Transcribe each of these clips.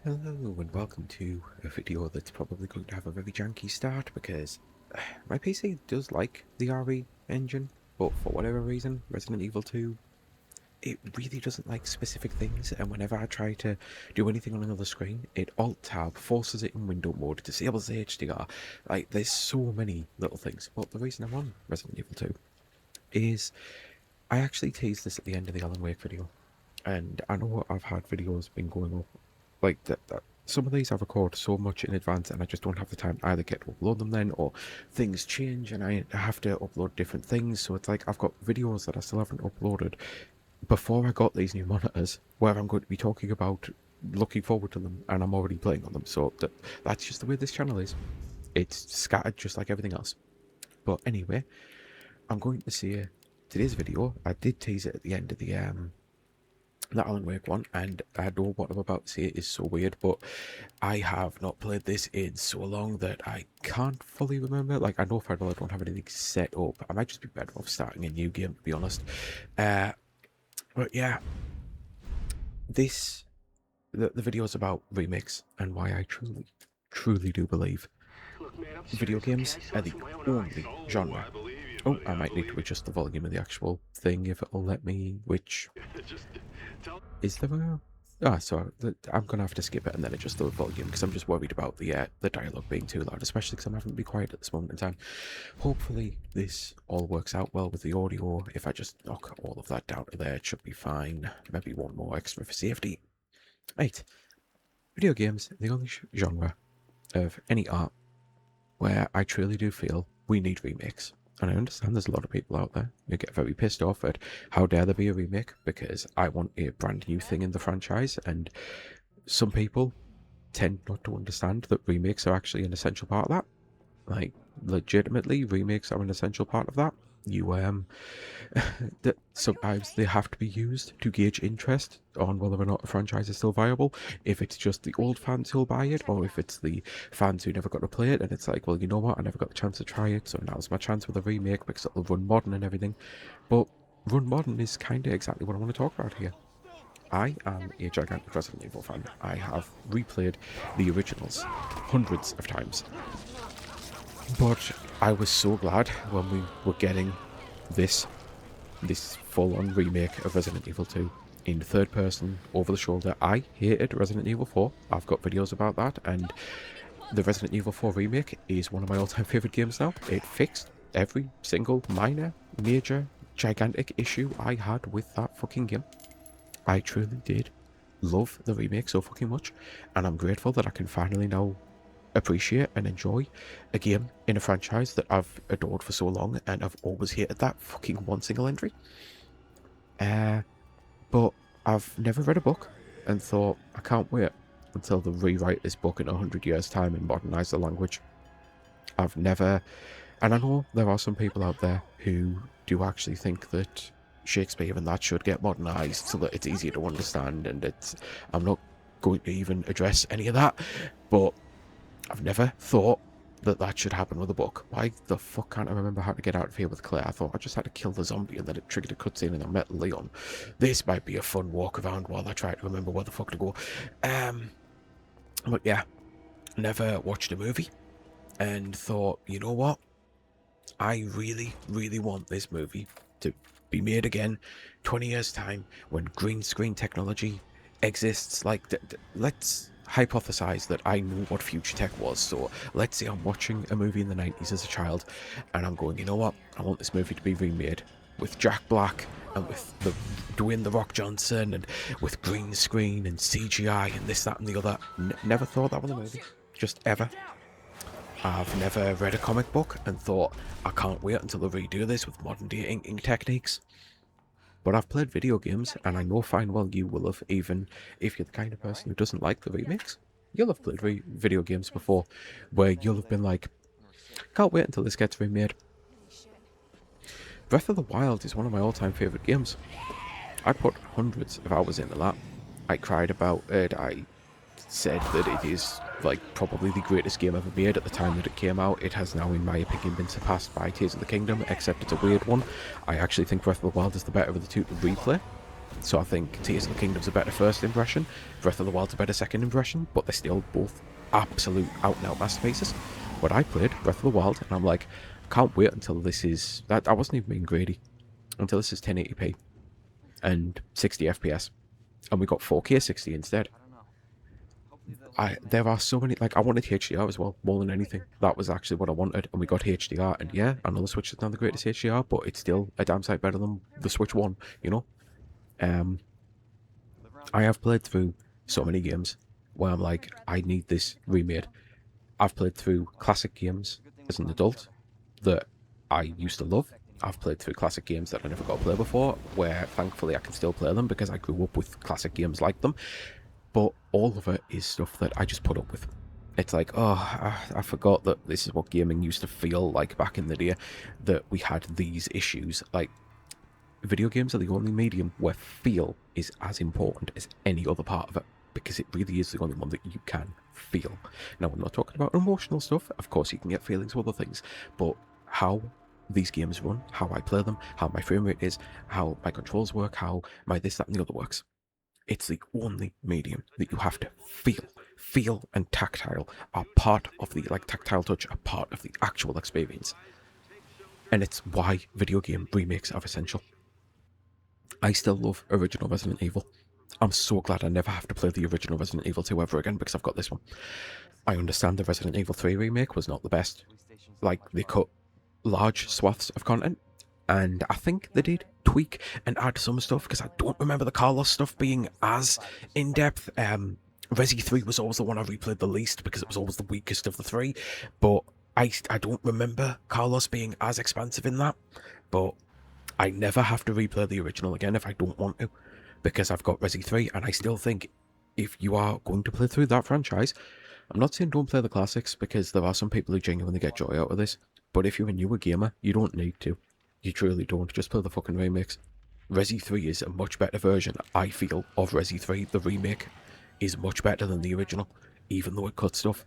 Hello and welcome to a video that's probably going to have a very janky start because my PC does like the RE engine, but for whatever reason, Resident Evil 2, it really doesn't like specific things, and whenever I try to do anything on another screen, it Alt-Tab forces it in window mode, disables the HDR. Like, there's so many little things. But the reason I'm on Resident Evil 2 is I actually teased this at the end of the Alan Wake video, and I know I've had videos been going up like that. Some of these I record so much in advance and I just don't have the time to either get to upload them then, or things change and I have to upload different things. So it's like I've got videos that I still haven't uploaded before I got these new monitors where I'm going to be talking about looking forward to them, and I'm already playing on them. So that's just the way this channel is. It's scattered just like everything else. But anyway, I'm going to see today's video. I did tease it at the end of the Alan Wake one, and I know what I'm about to say is so weird, but I have not played this in so long that I can't fully remember. Like, I know if I don't have anything set up, I might just be better off starting a new game, to be honest. But yeah, the video is about remakes and why I truly do believe video games are the only genre. Oh, I might need to adjust the volume of the actual thing if it'll let me, which is there a... Ah, so I'm going to have to skip it and then adjust the volume because I'm just worried about the dialogue being too loud, especially because I'm having to be quiet at this moment in time. Hopefully this all works out well with the audio. If I just knock all of that down to there, it should be fine. Maybe one more extra for safety. Right. Video games are the only genre of any art where I truly do feel we need remakes. And I understand there's a lot of people out there who get very pissed off at how dare there be a remake, because I want a brand new thing in the franchise, and some people tend not to understand that remakes are actually an essential part of that. Like, legitimately, remakes are an essential part of that. That sometimes they have to be used to gauge interest on whether or not a franchise is still viable. If it's just the old fans who'll buy it, or if it's the fans who never got to play it, and it's like, well, you know what, I never got the chance to try it, so now's my chance with a remake because it'll run modern and everything. But run modern is kind of exactly what I want to talk about here. I am a gigantic Resident Evil fan. I have replayed the originals hundreds of times. But I was so glad when we were getting this full-on remake of Resident Evil 2 in third person, over the shoulder. I hated Resident Evil 4. I've got videos about that, and the Resident Evil 4 remake is one of my all-time favourite games now. It fixed every single minor, major, gigantic issue I had with that fucking game. I truly did love the remake so fucking much, and I'm grateful that I can finally now appreciate and enjoy a game in a franchise that I've adored for so long, and I've always hated that fucking one single entry. But I've never read a book and thought, I can't wait until they rewrite this book in 100 years' time and modernise the language. I've never... And I know there are some people out there who do actually think that Shakespeare and that should get modernised so that it's easier to understand, and it's... I'm not going to even address any of that, but I've never thought that that should happen with a book. Why the fuck can't I remember how to get out of here with Claire? I thought I just had to kill the zombie and then it triggered a cutscene and I met Leon. This might be a fun walk around while I try to remember where the fuck to go. But yeah, never watched a movie and thought, you know what? I really want this movie to be made again 20 years time when green screen technology exists. Like, let's hypothesize that I know what future tech was. So let's say I'm watching a movie in the 90s as a child and I'm going, you know what, I want this movie to be remade with Jack Black and with Dwayne "The Rock" Johnson and with green screen and CGI and this, that and the other. Never thought that was a movie, just ever. I've never read a comic book and thought, I can't wait until they redo this with modern day inking techniques. But I've played video games, and I know fine well you will have, even if you're the kind of person who doesn't like the remakes. You'll have played video games before, where you'll have been like, can't wait until this gets remade. Breath of the Wild is one of my all-time favourite games. I put hundreds of hours into that. I cried about it, I said that it is like probably the greatest game ever made at the time that it came out. It has now, in my opinion, been surpassed by Tears of the Kingdom, except it's a weird one. I actually think Breath of the Wild is the better of the two to replay. So I think Tears of the Kingdom's a better first impression, Breath of the Wild's a better second impression, but they're still both absolute out-and-out masterpieces. But I played Breath of the Wild, and I'm like, can't wait until this is... I wasn't even being greedy. Until this is 1080p and 60 FPS. And we got 4K 60 instead. There are so many, like, I wanted HDR as well, more than anything. That was actually what I wanted, and we got HDR, and yeah, I know the Switch is not the greatest HDR, but it's still a damn sight better than the Switch One, you know? I have played through so many games where I'm like, I need this remade. I've played through classic games as an adult that I used to love. I've played through classic games that I never got to play before, where thankfully I can still play them because I grew up with classic games like them. But all of it is stuff that I just put up with. It's like, oh, I forgot that this is what gaming used to feel like back in the day, that we had these issues. Like, video games are the only medium where feel is as important as any other part of it, because it really is the only one that you can feel. Now, we're not talking about emotional stuff. Of course, you can get feelings with other things, but how these games run, how I play them, how my frame rate is, how my controls work, how my this, that, and the other works. It's the only medium that you have to feel. Feel and tactile are part of the, like, tactile touch are part of the actual experience. And it's why video game remakes are essential. I still love original Resident Evil. I'm so glad I never have to play the original Resident Evil 2 ever again because I've got this one. I understand the Resident Evil 3 remake was not the best. Like, they cut large swaths of content, and I think they did tweak and add some stuff, because I don't remember the Carlos stuff being as in-depth. Resi 3 was always the one I replayed the least because it was always the weakest of the three, but I don't remember Carlos being as expansive in that. But I never have to replay the original again if I don't want to, because I've got Resi 3, and I still think if you are going to play through that franchise, I'm not saying don't play the classics, because there are some people who genuinely get joy out of this, but if you're a newer gamer, you don't need to. You truly don't. Just play the fucking remakes. Resi 3 is a much better version, I feel, of Resi 3. The remake is much better than the original, even though it cuts stuff.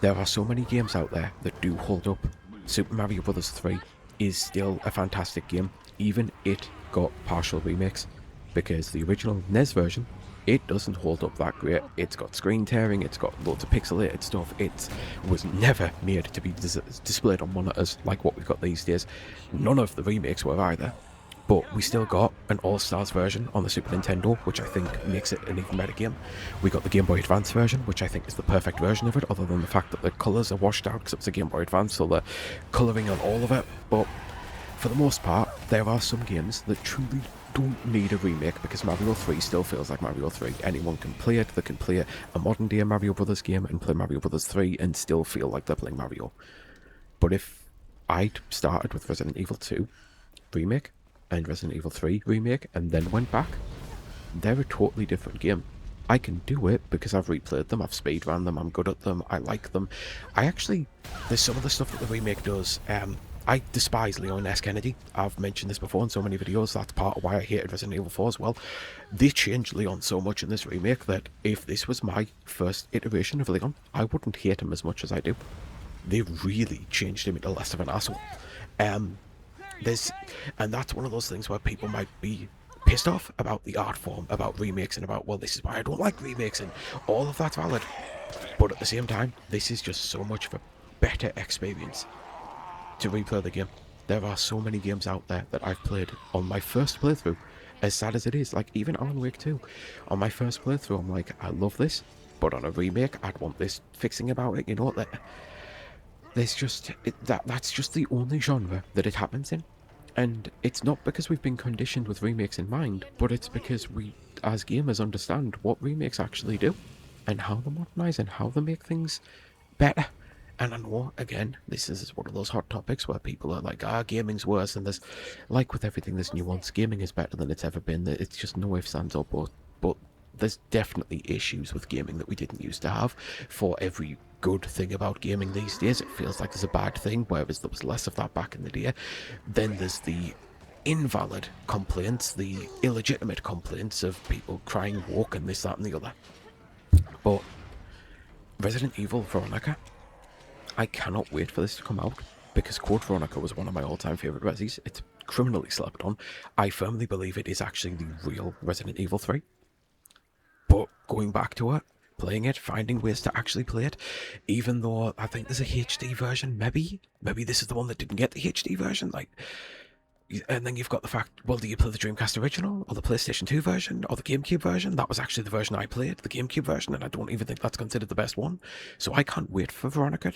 There are so many games out there that do hold up. Super Mario Bros. 3 is still a fantastic game. Even it got partial remakes, because the original NES version, it doesn't hold up that great. It's got screen tearing, it's got loads of pixelated stuff. It was never made to be displayed on monitors like what we've got these days. None of the remakes were either. But we still got an All-Stars version on the Super Nintendo, which I think makes it an even better game. We got the Game Boy Advance version, which I think is the perfect version of it, other than the fact that the colours are washed out because it's a Game Boy Advance, so the colouring on all of it. But for the most part, there are some games that truly don't need a remake, because Mario 3 still feels like Mario 3. Anyone can play it. They can play a modern day Mario Brothers game and play Mario Brothers 3 and still feel like they're playing Mario. But if I'd started with Resident Evil 2 remake and Resident Evil 3 remake and then went back, they're a totally different game. I can do it because I've replayed them, I've speedrun them, I'm good at them, I like them. There's some of the stuff that the remake does. I despise Leon S. Kennedy. I've mentioned this before in so many videos. That's part of why I hated Resident Evil 4 as well. They changed Leon so much in this remake that if this was my first iteration of Leon, I wouldn't hate him as much as I do. They really changed him into less of an asshole. And that's one of those things where people might be pissed off about the art form, about remakes, and about, well, this is why I don't like remakes, and all of that's valid. But at the same time, this is just so much of a better experience to replay the game. There are so many games out there that I've played on my first playthrough, as sad as it is, like even Alan Wake 2. On my first playthrough, I'm like, I love this, but on a remake, I'd want this fixing about it, you know? That's just the only genre that it happens in. And it's not because we've been conditioned with remakes in mind, but it's because we, as gamers, understand what remakes actually do, and how they modernise and how they make things better. And I know, again, this is one of those hot topics where people are like, gaming's worse, and there's, like with everything, there's nuance. Gaming is better than it's ever been. It's just no ifs, ands, or buts. But there's definitely issues with gaming that we didn't used to have. For every good thing about gaming these days, it feels like there's a bad thing, whereas there was less of that back in the day. Then there's the invalid complaints, the illegitimate complaints of people crying woke and this, that, and the other. But Resident Evil Veronica, I cannot wait for this to come out, because Code Veronica was one of my all-time favourite Resis. It's criminally slept on. I firmly believe it is actually the real Resident Evil 3. But going back to it, playing it, finding ways to actually play it, even though I think there's a HD version, maybe this is the one that didn't get the HD version, like, and then you've got the fact, well, do you play the Dreamcast original, or the PlayStation 2 version, or the GameCube version? That was actually the version I played, the GameCube version, and I don't even think that's considered the best one. So I can't wait for Veronica.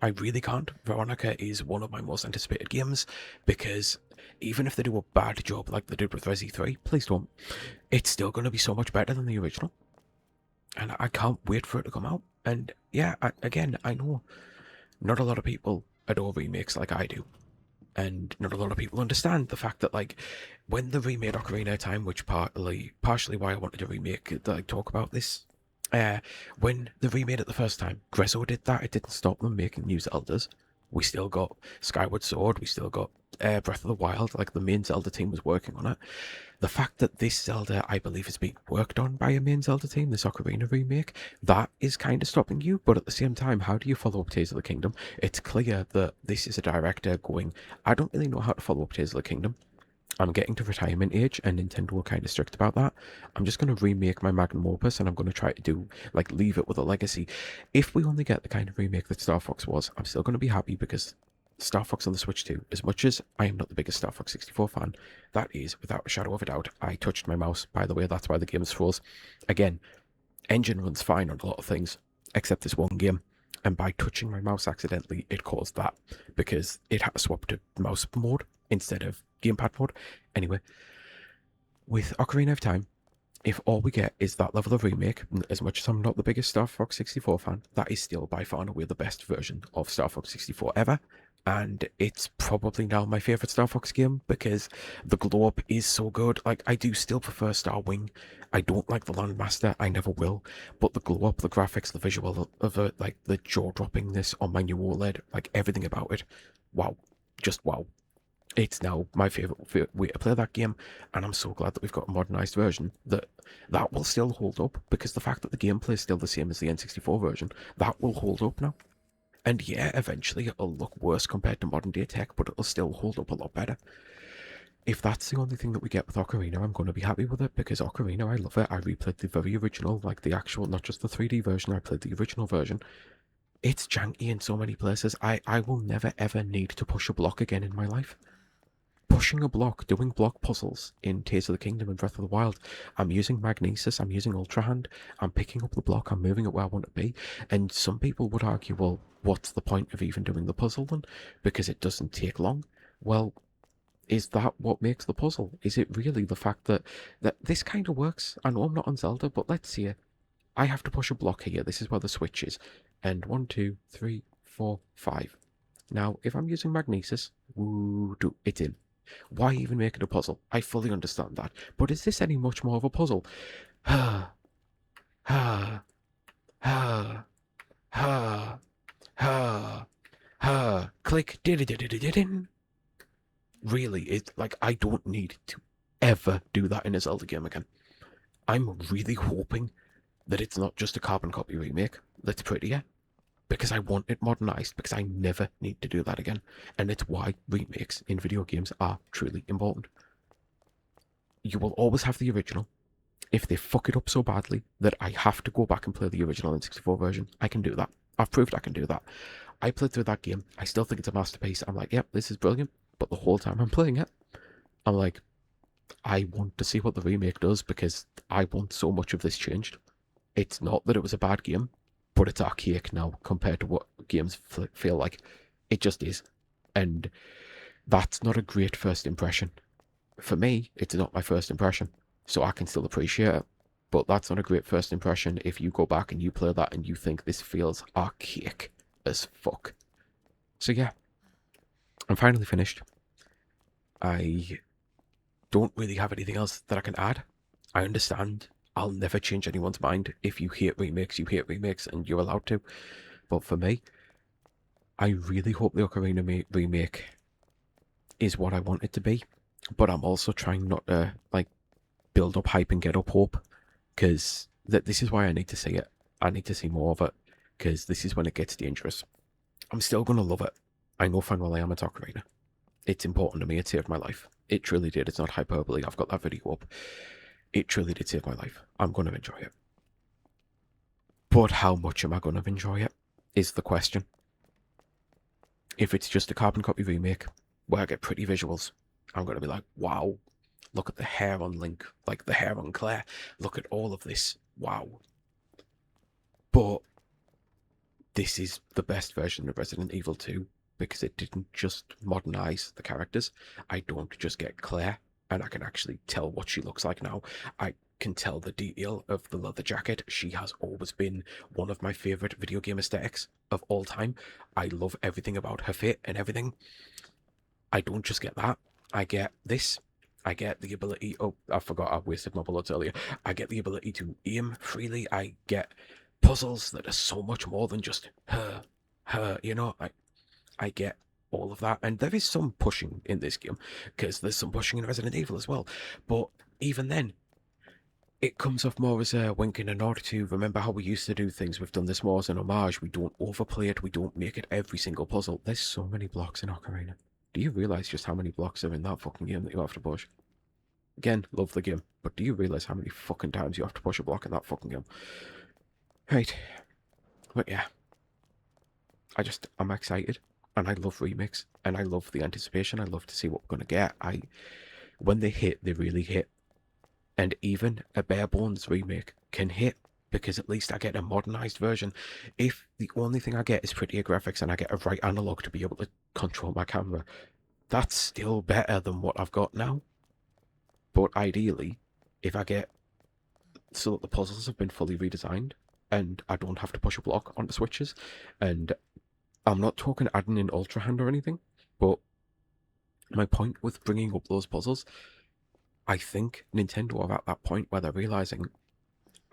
I really can't. Veronica is one of my most anticipated games, because even if they do a bad job like they did with Resi 3, please don't, it's still going to be so much better than the original. And I can't wait for it to come out. And yeah, again, I know not a lot of people adore remakes like I do. And not a lot of people understand the fact that, like, when they remade Ocarina of Time, which partially why I wanted to remake, like, talk about this, when they remade it the first time, Grezzo did that. It didn't stop them making new Zeldas. We still got Skyward Sword. We still got Breath of the Wild. Like, the main Zelda team was working on it. The fact that this Zelda, I believe, is being worked on by a main Zelda team, this Ocarina remake, that is kind of stopping you. But at the same time, how do you follow up Tears of the Kingdom? It's clear that this is a director going, I don't really know how to follow up Tears of the Kingdom. I'm getting to retirement age, and Nintendo are kind of strict about that. I'm just going to remake my magnum opus, and I'm going to try to do, like, leave it with a legacy. If we only get the kind of remake that Star Fox was, I'm still going to be happy, because Star Fox on the Switch 2, as much as I am not the biggest Star Fox 64 fan, that is, without a shadow of a doubt, I touched my mouse, by the way, that's why the game's froze. Again, engine runs fine on a lot of things, except this one game. And by touching my mouse accidentally, it caused that, because it had to swap to mouse mode instead of gamepad mode. Anyway, with Ocarina of Time, if all we get is that level of remake, as much as I'm not the biggest Star Fox 64 fan, that is still by far and away the best version of Star Fox 64 ever. And it's probably now my favourite Star Fox game, because the glow up is so good. Like, I do still prefer Star Wing. I don't like the Landmaster, I never will. But the glow up, the graphics, the visual of it, like the jaw-droppingness on my new OLED, like everything about it, wow. Just wow. It's now my favourite way to play that game, and I'm so glad that we've got a modernised version that will still hold up, because the fact that the gameplay is still the same as the N64 version, that will hold up now. And yeah, eventually it'll look worse compared to modern day tech, but it'll still hold up a lot better. If that's the only thing that we get with Ocarina, I'm going to be happy with it, because Ocarina, I love it. I replayed the very original, like the actual, not just the 3D version, I played the original version. It's janky in so many places. I will never ever need to push a block again in my life. Pushing a block, doing block puzzles in Tears of the Kingdom and Breath of the Wild, I'm using Magnesis, I'm using Ultra Hand, I'm picking up the block, I'm moving it where I want to be. And some people would argue, well, what's the point of even doing the puzzle then? Because it doesn't take long. Well, is that what makes the puzzle? Is it really the fact that this kind of works? I know I'm not on Zelda, but let's see it. I have to push a block here. This is where the switch is. And 1, 2, 3, 4, 5. Now, if I'm using Magnesis, it's in. Why even make it a puzzle? I fully understand that. But is this any much more of a puzzle? Ha, ha, ha, ha, ha, ha. Click. Din. Really, it's like, I don't need to ever do that in a Zelda game again. I'm really hoping that it's not just a carbon copy remake that's prettier, because I want it modernized, because I never need to do that again. And it's why remakes in video games are truly important. You will always have the original. If they fuck it up so badly that I have to go back and play the original N64 version, I can do that. I've proved I can do that. I played through that game. I still think it's a masterpiece. I'm like, yep, this is brilliant. But the whole time I'm playing it, I'm like, I want to see what the remake does, because I want so much of this changed. It's not that it was a bad game, but it's archaic now compared to what games feel like. It just is. And that's not a great first impression. For me, it's not my first impression, so I can still appreciate it. But that's not a great first impression if you go back and you play that and you think this feels archaic as fuck. So yeah, I'm finally finished. I don't really have anything else that I can add. I understand I'll never change anyone's mind. If you hate remakes, you hate remakes, and you're allowed to. But for me, I really hope the Ocarina remake is what I want it to be. But I'm also trying not to, like, build up hype and get up hope, because this is why I need to see it. I need to see more of it, because this is when it gets dangerous. I'm still going to love it. I know fine well I am at Ocarina. It's important to me. It saved my life. It truly did. It's not hyperbole. I've got that video up. It truly did save my life. I'm going to enjoy it. But how much am I going to enjoy it is the question. If it's just a carbon copy remake where I get pretty visuals, I'm going to be like, wow, look at the hair on Link, like the hair on Claire. Look at all of this. Wow. But this is the best version of Resident Evil 2 because it didn't just modernize the characters. I don't just get Claire and I can actually tell what she looks like now. I can tell the detail of the leather jacket. She has always been one of my favorite video game aesthetics of all time. I love everything about her fit and everything. I don't just get that. I get this. I get the ability. Oh, I forgot I wasted my bullets earlier. I get the ability to aim freely. I get puzzles that are so much more than just her. You know, I get all of that, and there is some pushing in this game because there's some pushing in Resident Evil as well. But even then, it comes off more as a wink and a nod to remember how we used to do things. We've done this more as an homage. We don't overplay it. We don't make it every single puzzle. There's so many blocks in Ocarina. Do you realize just how many blocks are in that fucking game that you have to push? Again, love the game, but do you realize how many fucking times you have to push a block in that fucking game? Right. But yeah. I'm excited. And I love remakes. And I love the anticipation. I love to see what we're gonna get. When they hit, they really hit. And even a bare bones remake can hit because at least I get a modernized version. If the only thing I get is prettier graphics and I get a right analog to be able to control my camera, that's still better than what I've got now. But ideally, if I get so that the puzzles have been fully redesigned and I don't have to push a block onto switches, and I'm not talking adding in Ultra Hand or anything, but my point with bringing up those puzzles, I think Nintendo are at that point where they're realizing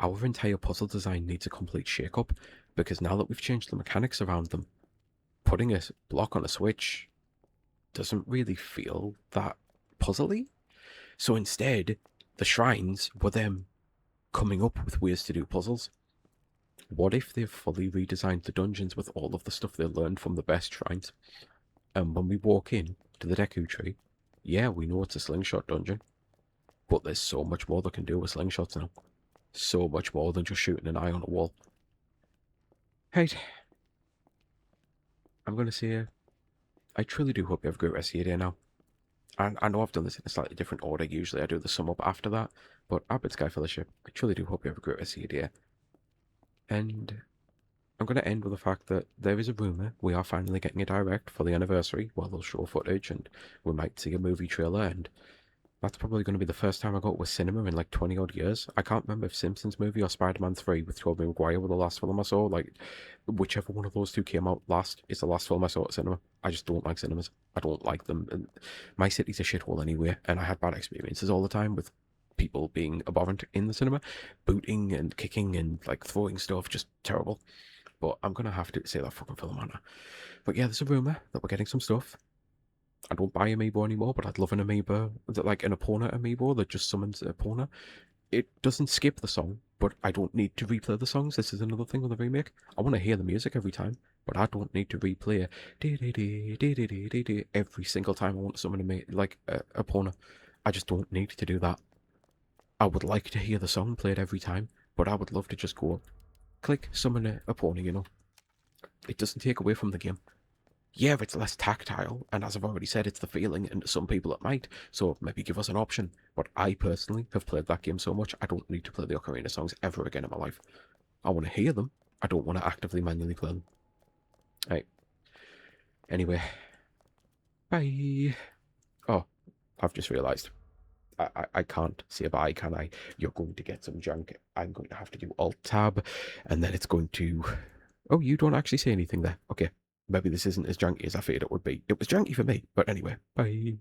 our entire puzzle design needs a complete shake-up because now that we've changed the mechanics around them, putting a block on a switch doesn't really feel that puzzly. So instead, the shrines were them coming up with ways to do puzzles. What if they've fully redesigned the dungeons with all of the stuff they learned from the best shrines? And when we walk in to the Deku Tree, yeah, we know it's a slingshot dungeon, but there's so much more they can do with slingshots now. So much more than just shooting an eye on a wall. Right. I'm going to say, I truly do hope you have a great rest of your day now. And I know I've done this in a slightly different order. Usually I do the sum up after that. But Abbott Sky Fellowship, I truly do hope you have a great rest of your day. And I'm going to end with the fact that there is a rumour we are finally getting a direct for the anniversary where they'll show footage and we might see a movie trailer, and that's probably going to be the first time I go to a cinema in like 20 odd years. I can't remember if Simpsons movie or Spider-Man 3 with Tobey Maguire were the last film I saw. Like, whichever one of those two came out last is the last film I saw at cinema. I just don't like cinemas. I don't like them. And my city's a shithole anyway, and I had bad experiences all the time with people being abhorrent in the cinema, booting and kicking and like throwing stuff, just terrible. But I'm gonna have to say that fucking film, aren't I? But yeah, there's a rumour that we're getting some stuff. I don't buy Amiibo anymore, but I'd love an Amiibo, like an Epona Amiibo that just summons Epona. It doesn't skip the song, but I don't need to replay the songs. This is another thing with the remake. I want to hear the music every time, but I don't need to replay every single time I want to summon Epona. I just don't need to do that. I would like to hear the song played every time, but I would love to just go click summon Epona, you know. It doesn't take away from the game. Yeah, it's less tactile, and as I've already said, it's the feeling, and to some people it might, so maybe give us an option. But I personally have played that game so much, I don't need to play the Ocarina songs ever again in my life. I want to hear them, I don't want to actively manually play them. Right. Anyway. Bye. Oh, I've just realised. I can't say bye, can I? You're going to get some junk. I'm going to have to do Alt-Tab, and then it's going to... Oh, you don't actually say anything there. Okay. Maybe this isn't as janky as I feared it would be. It was janky for me, but anyway, bye.